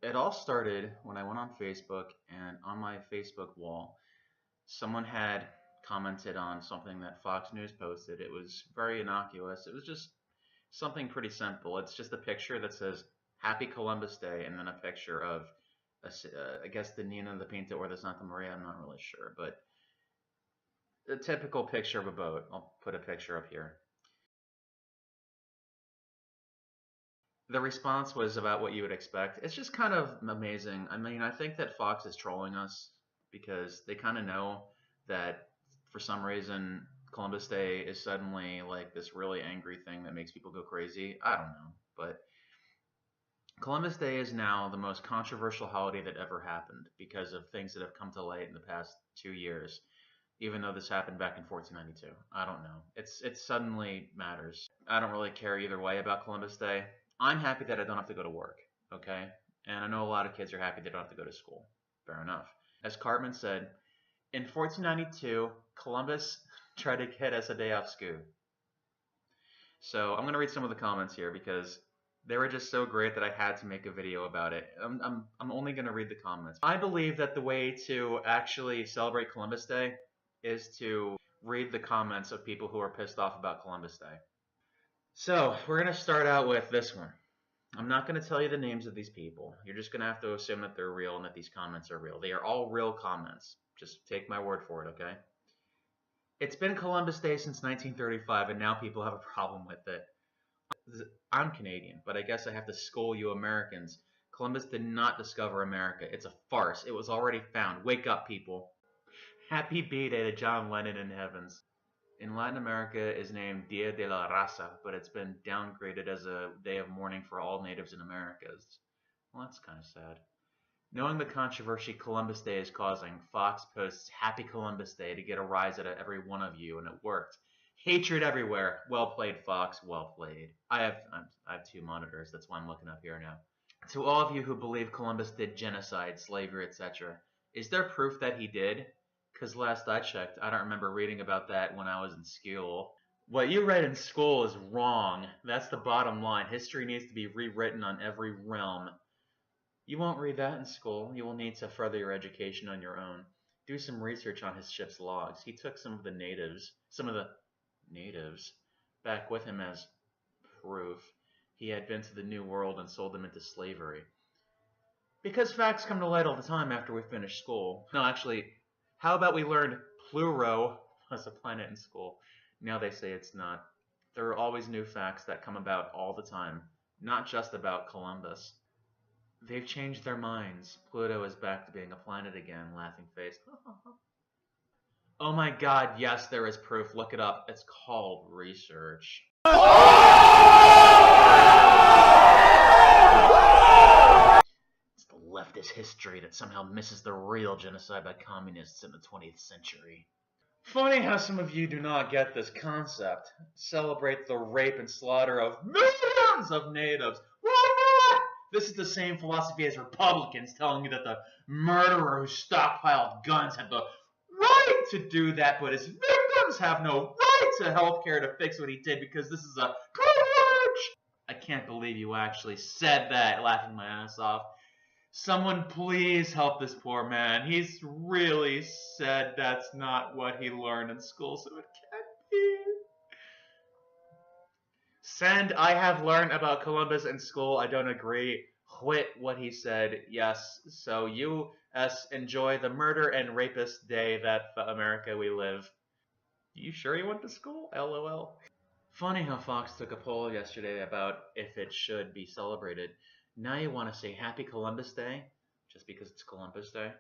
It all started when I went on Facebook, and on my Facebook wall, someone had commented on something that Fox News posted. It was very innocuous. It was just something pretty simple. It's just a picture that says Happy Columbus Day and then a picture of, I guess, the Nina, the Pinta, or the Santa Maria. I'm not really sure, but a typical picture of a boat. I'll put a picture up here. The response was about what you would expect. It's just kind of amazing. I mean, I think that Fox is trolling us because they kind of know that for some reason Columbus Day is suddenly like this really angry thing that makes people go crazy. I don't know, but Columbus Day is now the most controversial holiday that ever happened because of things that have come to light in the past 2 years. Even though this happened back in 1492, I don't know. It suddenly matters. I don't really care either way about Columbus Day. I'm happy that I don't have to go to work, okay? And I know a lot of kids are happy they don't have to go to school. Fair enough. As Cartman said, in 1492, Columbus tried to get us a day off school. So I'm going to read some of the comments here because they were just so great that I had to make a video about it. I'm only going to read the comments. I believe that the way to actually celebrate Columbus Day is to read the comments of people who are pissed off about Columbus Day. So we're going to start out with this one. I'm not going to tell you the names of these people. You're just going to have to assume that they're real and that these comments are real. They are all real comments. Just take my word for it, okay? It's been Columbus Day since 1935, and now people have a problem with it. I'm Canadian, but I guess I have to school you Americans. Columbus did not discover America. It's a farce. It was already found. Wake up, people. Happy B-Day to John Lennon in heavens. In Latin America is named Dia de la Raza, but it's been downgraded as a day of mourning for all natives in Americas. Well, that's kind of sad. Knowing the controversy Columbus Day is causing, Fox posts Happy Columbus Day to get a rise out of every one of you, and it worked. Hatred everywhere. Well played, Fox. Well played. I have two monitors. That's why I'm looking up here now. To all of you who believe Columbus did genocide, slavery, etc., is there proof that he did? Because last I checked, I don't remember reading about that when I was in school. What you read in school is wrong. That's the bottom line. History needs to be rewritten on every realm. You won't read that in school. You will need to further your education on your own. Do some research on his ship's logs. He took some of the natives, back with him as proof he had been to the New World and sold them into slavery. Because facts come to light all the time after we finish school. No, actually, how about we learned Pluro was a planet in school? Now they say it's not. There are always new facts that come about all the time, not just about Columbus. They've changed their minds. Pluto is back to being a planet again, laughing face. Oh my god, yes, there is proof. Look it up. It's called research. It's the leftist history that somehow misses the real genocide by communists in the 20th century. Funny how some of you do not get this concept. Celebrate the rape and slaughter of millions of natives. This is the same philosophy as Republicans telling you that the murderer who stockpiled guns had the right to do that, but his victims have no right to health care to fix what he did because this is a privilege. I can't believe you actually said that, laughing my ass off. Someone please help this poor man. He's really said that's not what he learned in school, so it can't be. Send, I have learned about Columbus in school. I don't agree. Quit what he said. Yes. So U.S. enjoy the murder and rapist day that America we live. You sure you went to school? LOL. Funny how Fox took a poll yesterday about if it should be celebrated. Now you want to say Happy Columbus Day? Just because it's Columbus Day?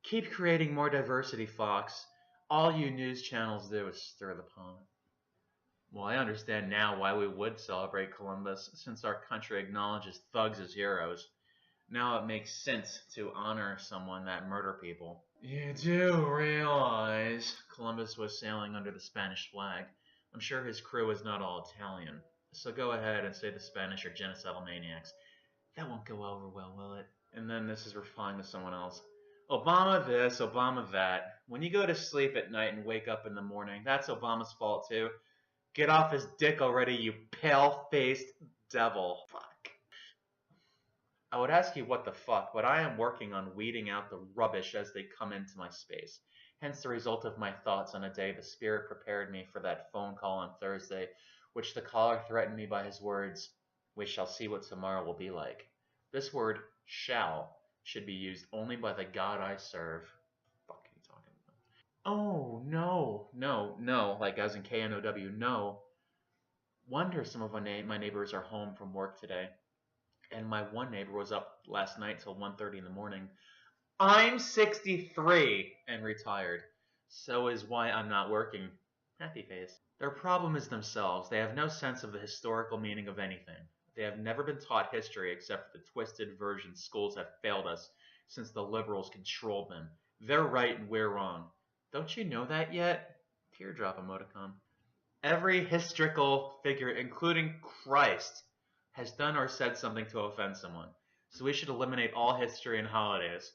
Keep creating more diversity, Fox. All you news channels do is stir the pot. Well, I understand now why we would celebrate Columbus, since our country acknowledges thugs as heroes. Now it makes sense to honor someone that murdered people. You do realize Columbus was sailing under the Spanish flag. I'm sure his crew is not all Italian. So go ahead and say the Spanish are genocidal maniacs. That won't go over well, will it? And then this is replying to someone else. Obama this, Obama that. When you go to sleep at night and wake up in the morning, that's Obama's fault too. Get off his dick already, you pale-faced devil. Fuck. I would ask you what the fuck, but I am working on weeding out the rubbish as they come into my space. Hence the result of my thoughts on a day the spirit prepared me for that phone call on Thursday, which the caller threatened me by his words, "We shall see what tomorrow will be like." This word, shall, should be used only by the God I serve. Fuck are you talking about? Oh, no, no, no, like as in K-N-O-W, no. Wonder some of my neighbors are home from work today. And my one neighbor was up last night till 1:30 in the morning. I'm 63 and retired. So is why I'm not working. Happy face. Their problem is themselves. They have no sense of the historical meaning of anything. They have never been taught history except for the twisted version schools have failed us since the liberals controlled them. They're right and we're wrong. Don't you know that yet? Teardrop emoticon. Every historical figure, including Christ, has done or said something to offend someone. So we should eliminate all history and holidays.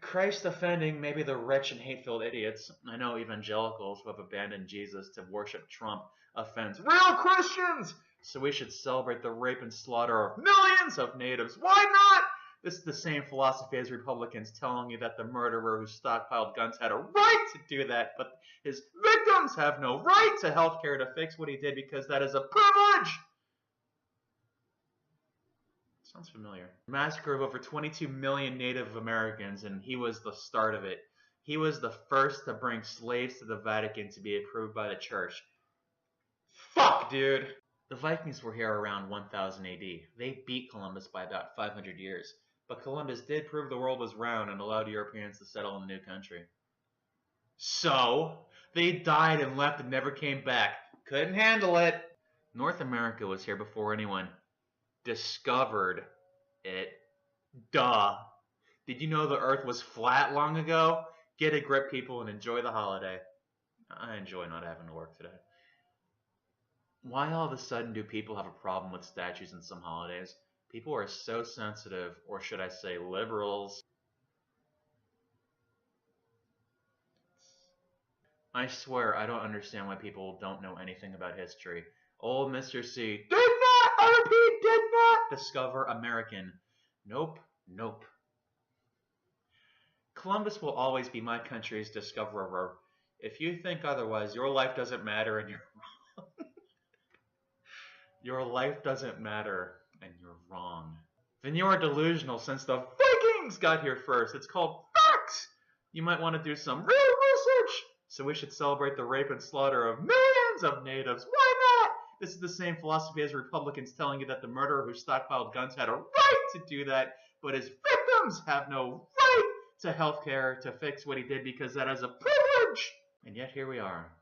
Christ offending maybe the rich and hate-filled idiots. I know evangelicals who have abandoned Jesus to worship Trump offends real Christians. So we should celebrate the rape and slaughter of millions of natives. Why not? This is the same philosophy as Republicans telling you that the murderer who stockpiled guns had a right to do that, but his victims have no right to health care to fix what he did because that is a privilege. Sounds familiar. Massacre of over 22 million Native Americans, and he was the start of it. He was the first to bring slaves to the Vatican to be approved by the church. Fuck, dude! The Vikings were here around 1000 AD. They beat Columbus by about 500 years. But Columbus did prove the world was round and allowed Europeans to settle in the new country. So, they died and left and never came back. Couldn't handle it. North America was here before anyone discovered it. Duh. Did you know the earth was flat long ago? Get a grip, people, and enjoy the holiday. I enjoy not having to work today. Why all of a sudden do people have a problem with statues and some holidays? People are so sensitive, or should I say liberals. I swear I don't understand why people don't know anything about history. Old Mr. C did not, I repeat, did not discover American. Nope, nope. Columbus will always be my country's discoverer. If you think otherwise, your life doesn't matter and you're wrong. Your life doesn't matter and you're wrong. Then you are delusional since the Vikings got here first. It's called facts. You might want to do some real research. So we should celebrate the rape and slaughter of millions of natives. Why not? This is the same philosophy as Republicans telling you that the murderer who stockpiled guns had a right to do that, but his victims have no right to health care to fix what he did because that is a privilege. And yet here we are,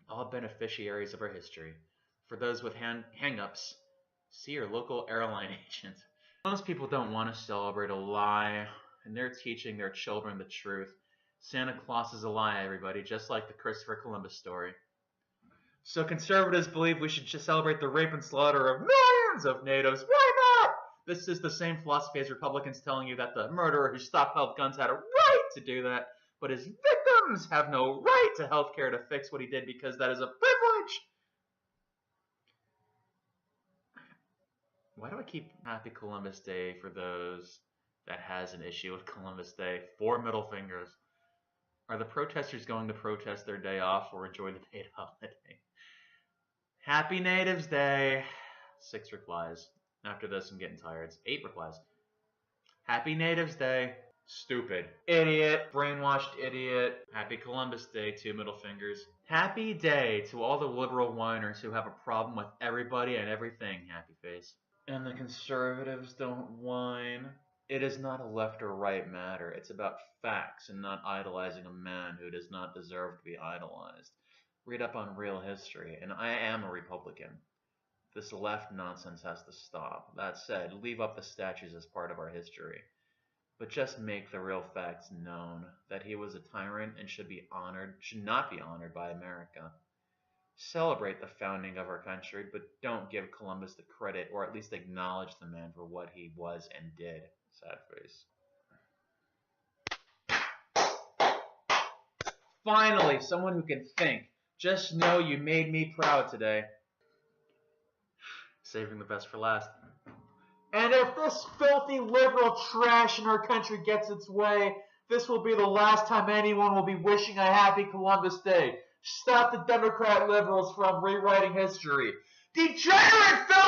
all beneficiaries of our history. For those with hang-ups, see your local airline agent. Most people don't want to celebrate a lie, and they're teaching their children the truth. Santa Claus is a lie, everybody, just like the Christopher Columbus story. So conservatives believe we should just celebrate the rape and slaughter of millions of natives. Why not? This is the same philosophy as Republicans telling you that the murderer who stockpiled guns had a right to do that, but his victims have no right to health care to fix what he did because that is a privilege. Why do I keep Happy Columbus Day for those that has an issue with Columbus Day? 4 middle fingers. Are the protesters going to protest their day off or enjoy the paid holiday? Happy Natives Day. 6 replies. After this, I'm getting tired. 8 replies. Happy Natives Day. Stupid. Idiot. Brainwashed idiot. Happy Columbus Day. 2 middle fingers. Happy day to all the liberal whiners who have a problem with everybody and everything. Happy face. And the conservatives don't whine. It is not a left or right matter. It's about facts and not idolizing a man who does not deserve to be idolized. Read up on real history, and I am a Republican. This left nonsense has to stop. That said, leave up the statues as part of our history. But just make the real facts known, that he was a tyrant and should not be honored by America. Celebrate the founding of our country, but don't give Columbus the credit, or at least acknowledge the man for what he was and did. Sad face. Finally, someone who can think. Just know you made me proud today. Saving the best for last. And if this filthy liberal trash in our country gets its way, this will be the last time anyone will be wishing a happy Columbus Day. Stop the Democrat liberals from rewriting history. Degenerate filth!